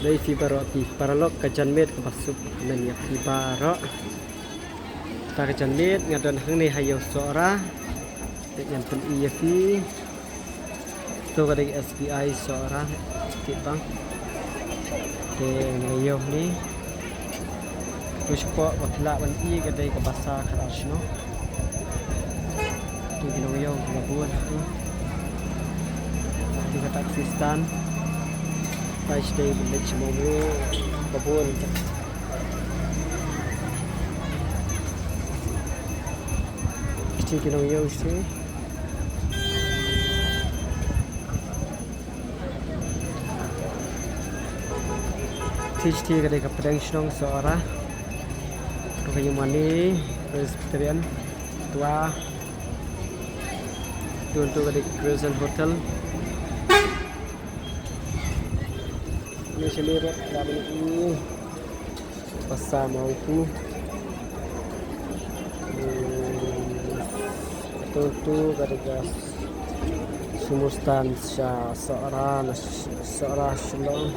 Dari Fibaroti paralog kajan met ke pasuk men ya Fibaro ta kajan met ngadon hang ni hayo sora yang pun EFP to kadai SBI sora tibang de ngayo ni tu sepo wakla ban I kadai ke bahasa Krasno tu ngayo labuan tu di kata Pakistan First day village mo babon Isti kinong yo isti Tisti kadai ka pedang sinong seorang kayu mani Presbyterian tua untuk kadai Crescent Hotel ini selirat kami ini pasar mauku itu ketika sumustan seorang selong